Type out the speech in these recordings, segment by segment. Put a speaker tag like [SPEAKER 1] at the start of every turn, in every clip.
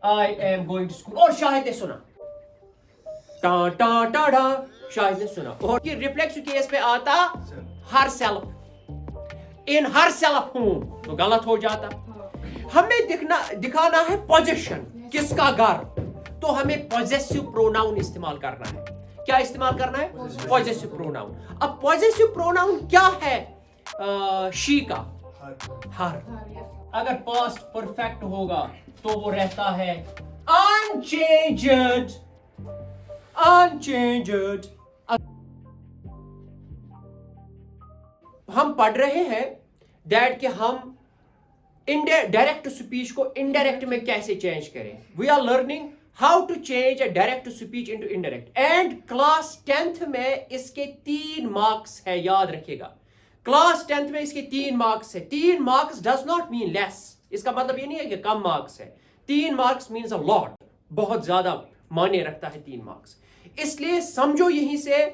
[SPEAKER 1] I am going to school. और शाहिद ने सुना, टा टा टा टा, शाहिद ने सुना। और ये रिफ्लेक्स केस में आता हर सेल्फ, इन हर सेल्फ होम, तो गलत हो जाता। हमें दिखाना है पोजीशन, किसका घर, तो हमें पॉजेसिव प्रोनाउन इस्तेमाल करना है। क्या इस्तेमाल करना है? Possessive pronoun. अब पॉजेसिव प्रोनाउन क्या है? शी का हर। अगर पास्ट परफेक्ट होगा तो वो रहता है अनचेंज्ड, अनचेंज्ड। हम पढ़ रहे हैं दैट कि हम डायरेक्ट स्पीच को इनडायरेक्ट में कैसे चेंज करें। We are learning how to change a direct speech into indirect. And class 10th में इसके 3 मार्क्स है, याद रखिएगा। क्लास 10th में इसके 3 मार्क्स है। 3 marks does not mean less, इसका मतलब ये नहीं है कि कम मार्क्स है। 3 मार्क्स मीन्स अ लॉट, बहुत ज्यादा मायने रखता है 3 मार्क्स। इसलिए समझो यहीं से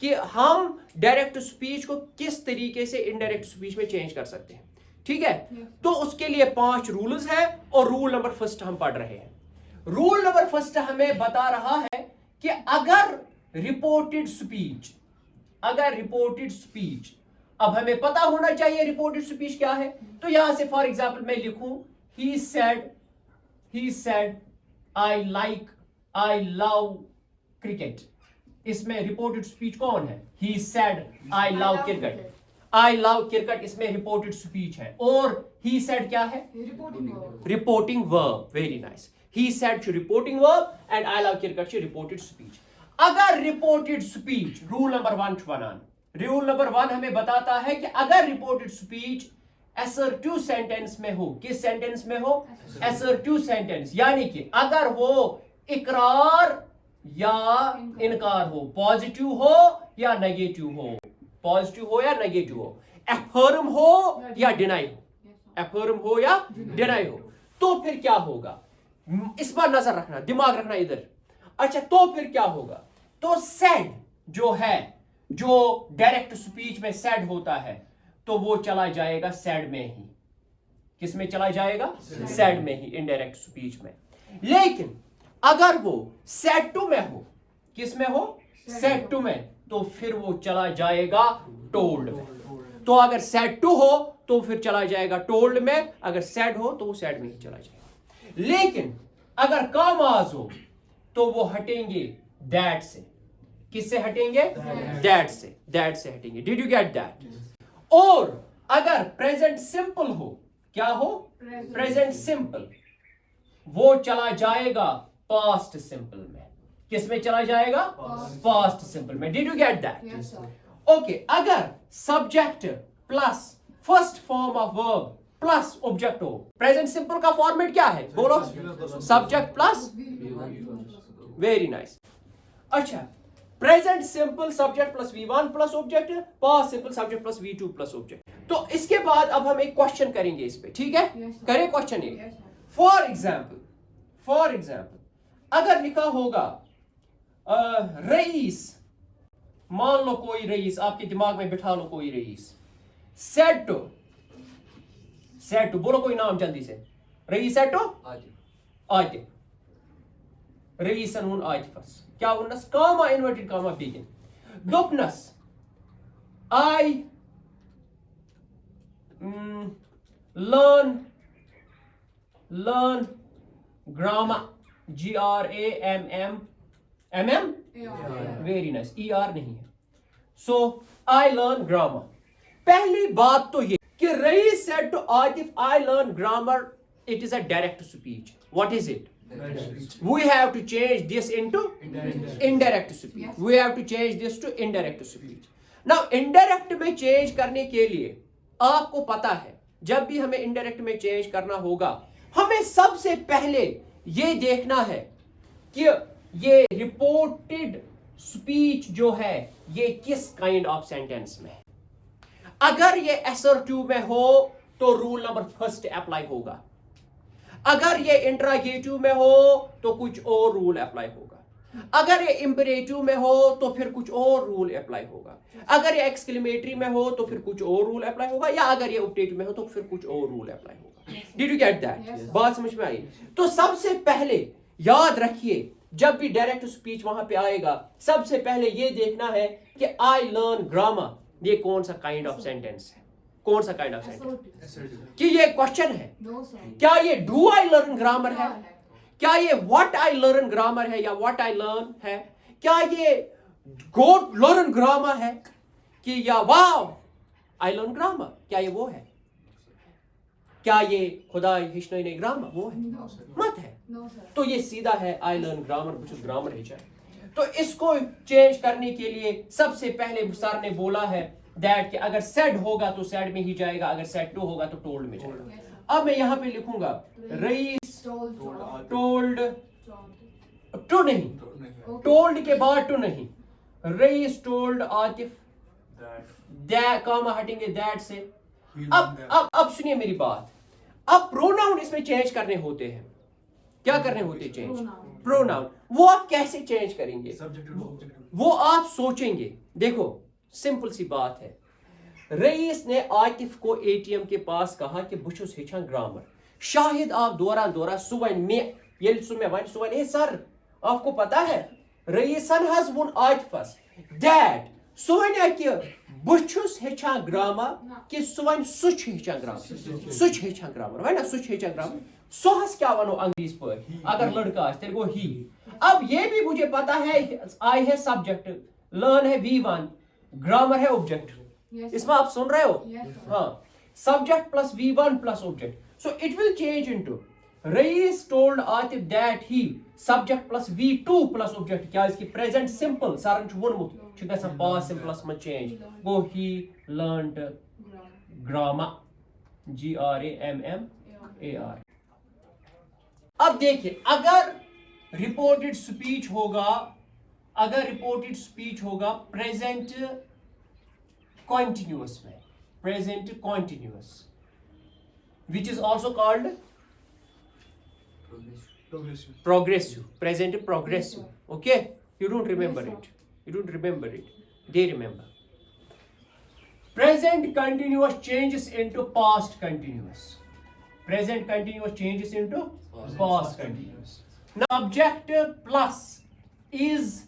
[SPEAKER 1] कि हम डायरेक्ट स्पीच को किस तरीके से इनडायरेक्ट स्पीच में चेंज कर सकते हैं। ठीक है, तो उसके लिए 5 रूल्स हैं और रूल नंबर फर्स्ट हम पढ़ रहे हैं। रूल नंबर फर्स्ट हमें बता रहा है कि अगर रिपोर्टेड स्पीच, अब हमें पता होना चाहिए रिपोर्टेड स्पीच क्या है। तो यहां से फॉर एग्जांपल मैं लिखूं he said I love cricket. इसमें रिपोर्टेड स्पीच कौन है? He said I love cricket. I love cricket इसमें रिपोर्टेड स्पीच है। और ही सेड क्या है? Reporting verb. Very nice. He said reporting verb and I love cricket reported speech. अगर reported speech, rule number 1 बनाना। Rule number 1 हमें बताता है कि अगर रिपोर्टेड स्पीच असर्टिव सेंटेंस में हो, किस सेंटेंस में हो? असर्टिव सेंटेंस, यानी कि अगर वो इकरार या इनकार हो, पॉजिटिव हो या नेगेटिव हो, पॉजिटिव हो या नेगेटिव हो, अफर्म हो या डिनाई हो, अफर्म हो या डिनाई हो, तो फिर क्या होगा? इस पर नजर रखना, दिमाग रखना इधर। अच्छा, तो फिर क्या होगा? तो सेड जो है, जो डायरेक्ट स्पीच में सेड होता है, तो वो चला जाएगा सेड में ही। किस में चला जाएगा? सेड में ही, इनडायरेक्ट स्पीच में। लेकिन अगर वो सेड टू में हो, किस में हो? सेड टू में, तो फिर वो चला जाएगा टोल्ड में। तो अगर सेड टू हो तो फिर चला जाएगा टोल्ड में, अगर सेड हो तो वो सेड में ही चला जाएगा। लेकिन अगर कॉमास हो तो वो हटेंगे दैट से। किससे हटेंगे? दैट से, दैट से हटेंगे। Did you get that? और अगर प्रेजेंट सिंपल हो, क्या हो? प्रेजेंट सिंपल, वो चला जाएगा पास्ट सिंपल में। किस में चला जाएगा? पास्ट सिंपल में। Did you get that? Okay, अगर subject plus first form of verb plus object हो, प्रेजेंट सिंपल का फॉर्मेट क्या है? बोलो। Subject plus, very nice. अच्छा, present simple subject plus V1 plus object, past simple subject plus V2 plus object. तो इसके बाद अब हम एक क्वेश्चन करेंगे इस पे, ठीक है? करें क्वेश्चन एक। फॉर एग्जाम्पल अगर लिखा होगा रईस, मान लो कोई रईस, आपके दिमाग में बिठा लो कोई रईस। सेड टू बोलो कोई नाम जल्दी से। रईस सेड टू आतिफ, रईसन आतिफस, क्या वनस? Comma inverted comma begin. दोपनस I learn grammar, GRAMM, very nice, ER नहीं है। So I learn grammar. पहली बात तो ये कि Raees said to Atif I learn grammar, it is a direct speech. What is it? We have to change this into indirect speech. We have to change this to indirect speech. Now indirect में change करने के लिए आपको पता है, जब भी हमें indirect में change करना होगा, हमें सबसे पहले ये देखना है कि ये reported speech जो है ये किस kind of sentence में है। अगर ये assertive में हो तो रूल नंबर फर्स्ट अप्लाई होगा। अगर ये इंट्रागेटिव में हो तो कुछ और रूल अप्लाई होगा। अगर ये इंपेरेटिव में हो तो फिर कुछ और रूल अप्लाई होगा, अगर ये एक्सक्लेमेटरी में हो तो फिर कुछ और रूल अप्लाई होगा, या अगर ये ऑब्जेक्टिव में हो तो फिर कुछ और रूल अप्लाई होगा। Did you get that? बात समझ में आई? तो सबसे पहले याद रखिए, जब भी डायरेक्ट स्पीच वहां पे आएगा, सबसे पहले ये देखना है कि आई लर्न ग्रामर, ये कौन सा काइंड ऑफ सेंटेंस है, कौन सा काइंड ऑफ सेंटेंस, कि ये क्वेश्चन है, क्या ये डू आई लर्न ग्रामर है, क्या ये व्हाट आई लर्न ग्रामर है, या व्हाट आई लर्न है, क्या ये गो लर्न ग्रामर है, कि या वाव आई लर्न ग्रामर, क्या ये वो है, क्या ये खुदा हिश्न ग्रामर वो है, मत है। तो ये सीधा है आई लर्न ग्रामर, कुछ ग्रामर ही चाहिए। तो इसको चेंज करने के लिए सबसे पहले सर ने बोला है दैट कि अगर सेड होगा तो सेड में ही जाएगा, अगर सेड टू होगा तो टोल्ड में जाएगा। अब मैं यहां पे लिखूंगा रईस टोल्ड, टू नहीं, टोल्ड के बाद टू नहीं, rice told Atif that, comma हटेंगे दैट से। अब सुनिए मेरी बात, अब प्रोनाउन इसमें चेंज करने होते हैं। क्या करने होते हैं चेंज? प्रोनाउन। वो आप कैसे चेंज करेंगे वो आप सोचेंगे। देखो सिंपल सी बात है, रईस ने आतिफ को एटीएम के पास कहा कि बुछुस हिचान ग्रामर। शाहिद आप दौरान दौरान सुवन में ये सुमे वन सुवन, ए सर आपको पता है रईसन हज वुन आतिफस दैट सुवन कि बुछुस हिचान ग्रामर, कि सुवन सुच हिचान ग्रामर, सुच हिचान ग्रामर है ना, सुच हिचान ग्रामर। सोहस क्या वनो अंग्रेजी पर, अगर लड़का है तेरे को ही। अब ये भी मुझे पता है आई है सब्जेक्ट, लर्न है V1, ग्रामर है ऑब्जेक्ट। इसमें आप सुन रहे हो? हाँ, subject plus V1 plus object. So it will change into Raees told Atif that he, subject plus V2 plus object. क्या इसकी प्रेजेंट सिंपल सरन वोनमुत पास्ट सिंपलस में चेंज गो, ही लर्नड ग्रामर, GRAMMAR। अब देखिए, अगर रिपोर्टेड स्पीच होगा, अगर रिपोर्टेड स्पीच होगा प्रेजेंट कॉन्टिन्यूअस में, present continuous, which is also called progressive, present progressive. Okay, you don't remember it, you don't remember it, they remember. Present continuous changes into past continuous, present continuous changes into past continuous. Now subject plus is,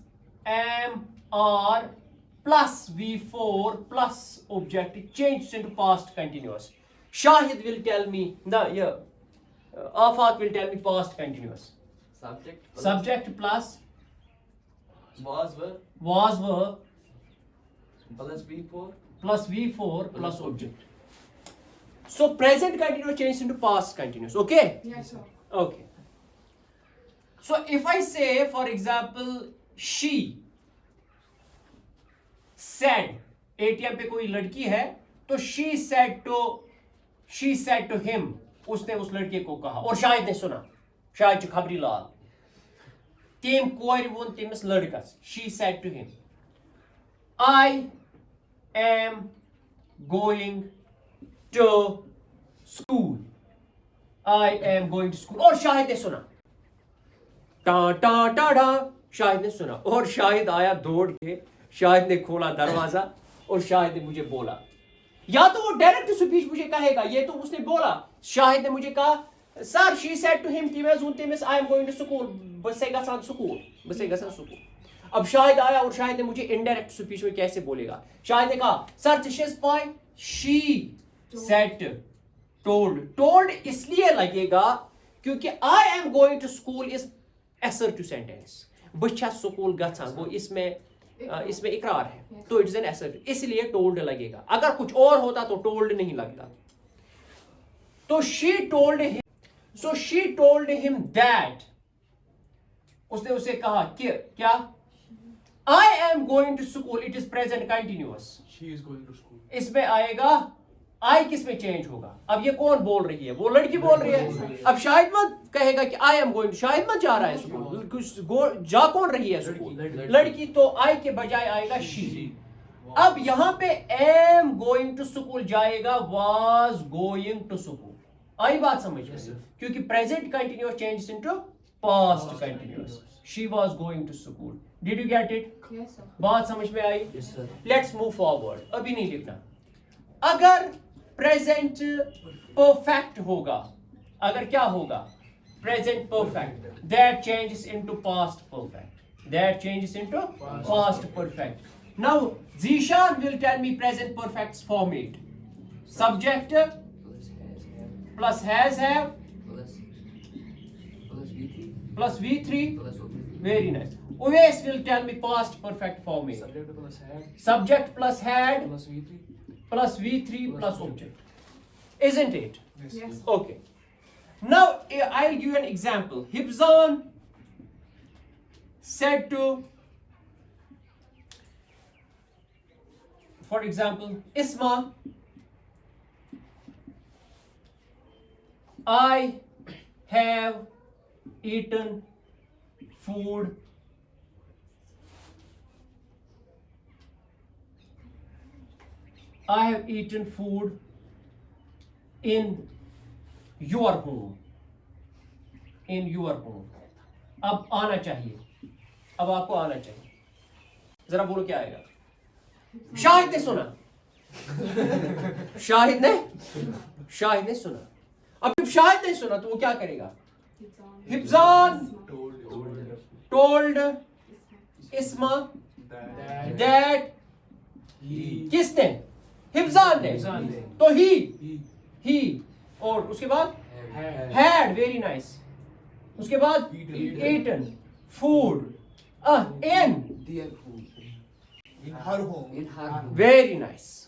[SPEAKER 1] am, are plus V4 plus object changes into past continuous. Shahid will tell me Afaq will tell me past continuous. Subject plus
[SPEAKER 2] was were plus V4
[SPEAKER 1] plus object. So present continuous changes into past continuous. Okay?
[SPEAKER 3] Yes, sir.
[SPEAKER 1] Okay. So if I say, for example, she said, ATM पे कोई लड़की है तो she said to him, उसने उस लड़के को कहा, और शायद ने सुना, शायद खबरी लाल तेम कोर वोन तेमस लड़कस, she said to him, I am going to school, I am going to school, और शाहिद ने सुना, टा टा टा टा, शाहिद ने सुना, और शाहिद आया दौड़ के, शाहिद ने खोला दरवाजा और शाहिद ने मुझे बोला, या तो वो डायरेक्ट स्पीच मुझे कहेगा, ये तो उसने बोला, शाहिद ने मुझे कहा sir she said to him कि मैं जुनते में I am going to school, बसेगा साथ स्कूल। अब शाहिद आया और शाहिद ने मुझे इनडायरेक्ट स्पीच में कैसे बोलेगा, शाहिद ने कहा sir this point she said told इसलिए लगेगा क्योंकि I am going to school is assertive sentence, बच्चा स्कूल गच्छान, वो इसमें इकरार है, तो इट्स एन असर्टिव, इसलिए टोल्ड लगेगा। अगर कुछ और होता तो टोल्ड नहीं लगता। तो she told him, so she told him that, उसने उसे कहा कि क्या, I am going to school, it is present continuous,
[SPEAKER 2] she is going to school.
[SPEAKER 1] इसमें आएगा आई, किस में चेंज होगा? अब ये कौन बोल रही है? वो लड़की बोल रही है। अब शाहिद मत कहेगा कि आई एम गोइंग, शाहिद मत जा रहा है स्कूल, जा कौन रही है स्कूल? लड़की। तो आई के बजाय आएगा शी। अब यहाँ पे एम गोइंग टू स्कूल जाएगा वाज गोइंग टू स्कूल। आई बात समझ में? क्योंकि present continuous change into past continuous. she was going to school. Did you get it?
[SPEAKER 3] Yes, sir.
[SPEAKER 1] बात समझ में आई?
[SPEAKER 2] Yes, sir.
[SPEAKER 1] Let's move forward. अभी नहीं लिखना. अगर present perfect होगा, अगर क्या होगा? Present perfect. That changes into past perfect. That changes into past perfect. Now Zishan will tell me present perfect's format. Subject plus has have plus V3. Very nice. Uwais will tell me past perfect format.
[SPEAKER 2] Subject plus had
[SPEAKER 1] Subject plus had
[SPEAKER 2] plus V3.
[SPEAKER 1] plus V3 plus object. Isn't it?
[SPEAKER 3] Yes.
[SPEAKER 1] Okay. Now I'll give you an example. Hibzan said to, for example, Isma, I have eaten food I have eaten food in your home. In your home. अब आना चाहिए. अब आपको आना चाहिए. जरा बोलो क्या आएगा. शाहिद ने सुना. शाहिद ने सुना. अब जब शाहिद ने सुना तो वो क्या करेगा? हिब्जान told Isma that किसने? हिब्जान ने. तो he और उसके बाद had. Very nice. उसके बाद eaten food in
[SPEAKER 4] her home.
[SPEAKER 1] very nice.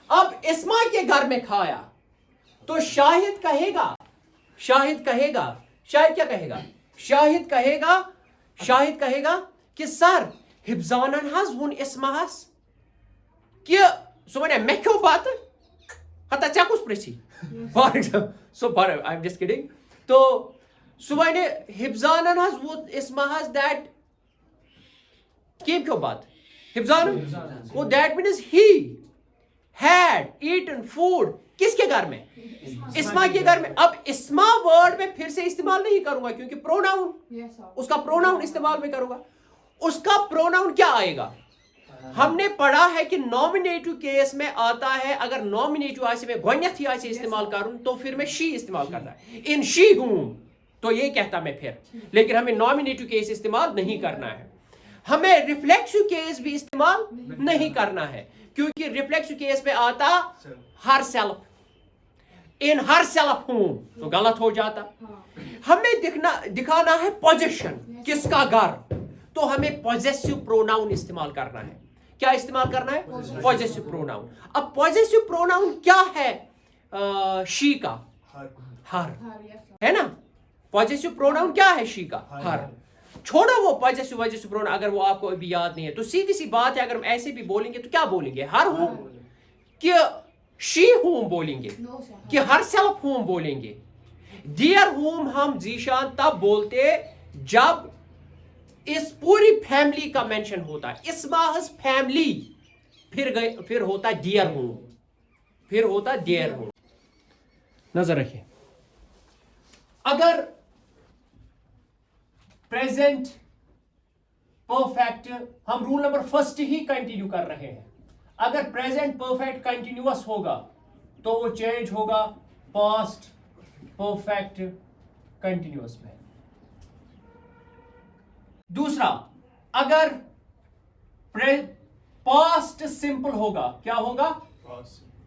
[SPEAKER 1] अब इस्मा के घर में खाया तो शाहिद कहेगा शाहिद क्या कहेगा? शाहिद कहेगा कि सर हिब्जानन हज वुन इस्माहस कि सो वने मे क्यों बात हता चा कुछ प्रेसी for example so for I am just kidding. तो सो वने हिब्जानन हज वुन इस्माहस दैट केम क्यों बात हिब्जानन वो that means he had eaten food किसके घर में? इस्मा के घर में. अब इस्मा वर्ड में फिर से इस्तेमाल नहीं करूंगा क्योंकि प्रोनाउन
[SPEAKER 3] Yes, sir.
[SPEAKER 1] उसका प्रोनाउन इस्तेमाल में करूंगा. उसका प्रोनाउन क्या आएगा? हमने पढ़ा है कि नॉमिनेटिव केस में आता है अगर नॉमिनेटिव आसे में गोन्यथी आसे इस्तेमाल करूं तो फिर मैं शी इस्तेमाल करता है. इन शी हूं तो ये कहता मैं फिर, लेकिन हमें नॉमिनेटिव केस इस्तेमाल नहीं करना है. हमें रिफ्लेक्सिव केस भी इस्तेमाल नहीं करना है क्योंकि रिफ्लेक्सिव केस में आता हर सेल्फ. इन हर सेल्फ हूं तो गलत हो जाता. हमें दिखाना है पोजेशन किसका घर, तो हमें पॉजेसिव प्रोनाउन इस्तेमाल करना है. क्या इस्तेमाल करना है? Possessive pronoun. अब पॉजेसिव प्रोनाउन क्या है? शी का हर
[SPEAKER 3] Yes, sir.
[SPEAKER 1] है ना. पॉजेसिव प्रोनाउन क्या है? शी का हर. छोड़ो वो पॉजेसिव प्रोनाउन अगर वो आपको अभी याद नहीं है तो सीधी सी बात है अगर हम ऐसे भी बोलेंगे तो क्या बोलेंगे? हर हूं कि शी हूं बोलेंगे
[SPEAKER 3] No, sir.
[SPEAKER 1] कि हर सेल्फ होम बोलेंगे. डियर होम हम जीशान तब बोलते जब इस पूरी फैमिली का मेंशन होता है. इस्माहस फैमिली फिर होता डियर होम, फिर होता डियर होम. नजर रखिए अगर प्रेजेंट परफेक्ट हम रूल नंबर फर्स्ट ही कंटिन्यू कर रहे हैं. अगर प्रेजेंट परफेक्ट कंटिन्यूअस होगा तो वो चेंज होगा पास्ट परफेक्ट कंटिन्यूअस में. दूसरा अगर पास्ट सिंपल होगा क्या होगा?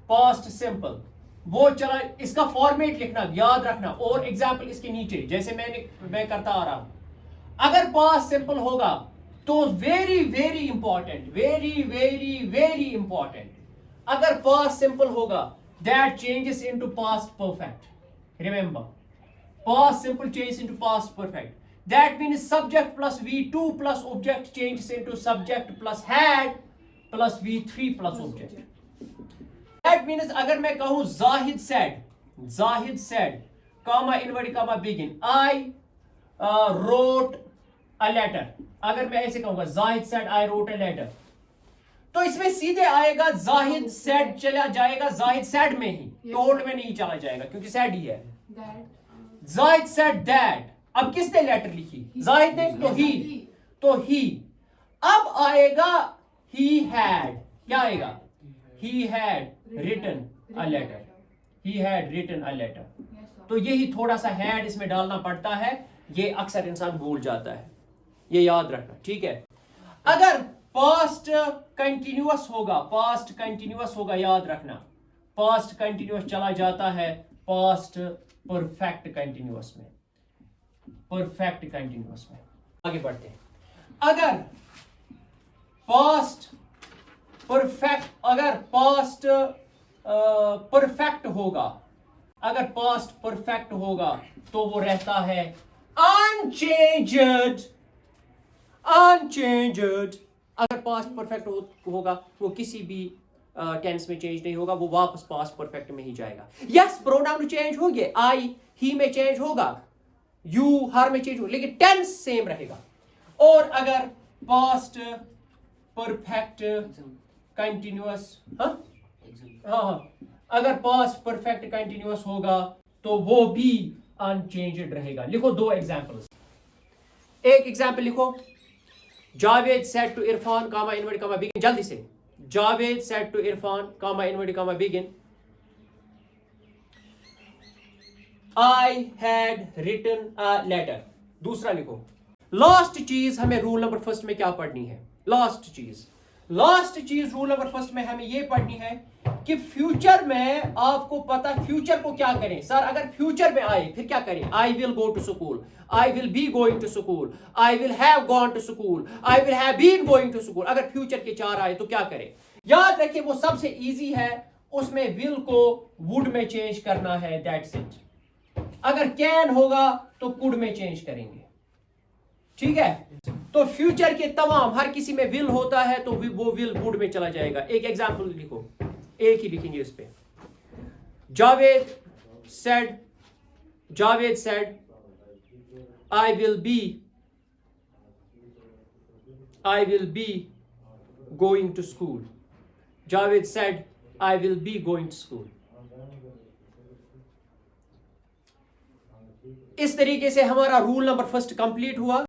[SPEAKER 1] Past simple. वो चला इसका फॉर्मेट लिखना याद रखना और एग्जाम्पल इसके नीचे जैसे मैं करता आ रहा हूं. अगर पास्ट सिंपल होगा तो वेरी वेरी इंपॉर्टेंट अगर पास्ट सिंपल होगा that changes into past perfect. Remember past simple changes into past perfect. That means subject plus V2 plus object changes into subject plus had plus V3 plus object. That means अगर मैं कहूं Zahid said comma inverted comma begin I wrote a letter. अगर मैं ऐसे कहूंगा Zahid said I wrote a letter तो इसमें सीधे आएगा जाहिद सेड चला जाएगा जाहिद सेड में ही, टोल्ड में नहीं चला जाएगा क्योंकि सेड ही है.
[SPEAKER 3] That.
[SPEAKER 1] Zahid said that. अब किसने लेटर लिखी? जाहिद ने तो ही अब आएगा he had, क्या आएगा? he had written a letter, he had written a letter. तो यही थोड़ा सा had इसमें डालना पड़ता है, ये अक्सर इंसान भूल जाता है, ये याद रखना, ठीक है। अगर past continuous होगा, याद रखना, past continuous चला जाता है past perfect continuous में, आगे बढ़ते हैं। अगर past perfect होगा तो वो रहता है unchanged। अगर past perfect होगा वो किसी भी टेंस में चेंज नहीं होगा, वो वापस past perfect में ही जाएगा। यस, प्रोनाउन चेंज होंगे, आई ही में चेंज होगा, यू हर में चेंज होगा, लेकिन टेंस सेम रहेगा। और अगर past perfect continuous अगर past perfect continuous होगा तो वो भी अनचेंज्ड रहेगा। लिखो दो एग्जांपल्स, एक एग्जांपल लिखो, Javed said to Irfan comma invert comma begin, जल्दी से, Javed said to Irfan comma invert comma begin, I had written a letter। दूसरा लिखो, लास्ट चीज हमें रूल नंबर फर्स्ट में क्या पढ़नी है? लास्ट चीज रूल नंबर फर्स्ट में हमें ये पढ़नी है कि फ्यूचर में आपको पता, फ्यूचर को क्या करें सर? अगर फ्यूचर में आए फिर क्या करें? I will go to school, I will be going to school, I will have gone to school, I will have been going to school. अगर फ्यूचर के चार आए तो क्या करें? याद रखिए वो सबसे इजी है, उसमें विल को वुड में चेंज करना है, दैट्स इट। अगर कैन होगा तो कुड में चेंज करेंगे, ठीक है। तो फ्यूचर के तमाम हर किसी में विल होता है तो वो विल वुड में चला जाएगा। एक एग्जांपल लिखो, एक ही लिखेंगे इस पे, Javed said I will be going to school। Javed said I will be going to school। इस तरीके से हमारा रूल नंबर फर्स्ट कंप्लीट हुआ।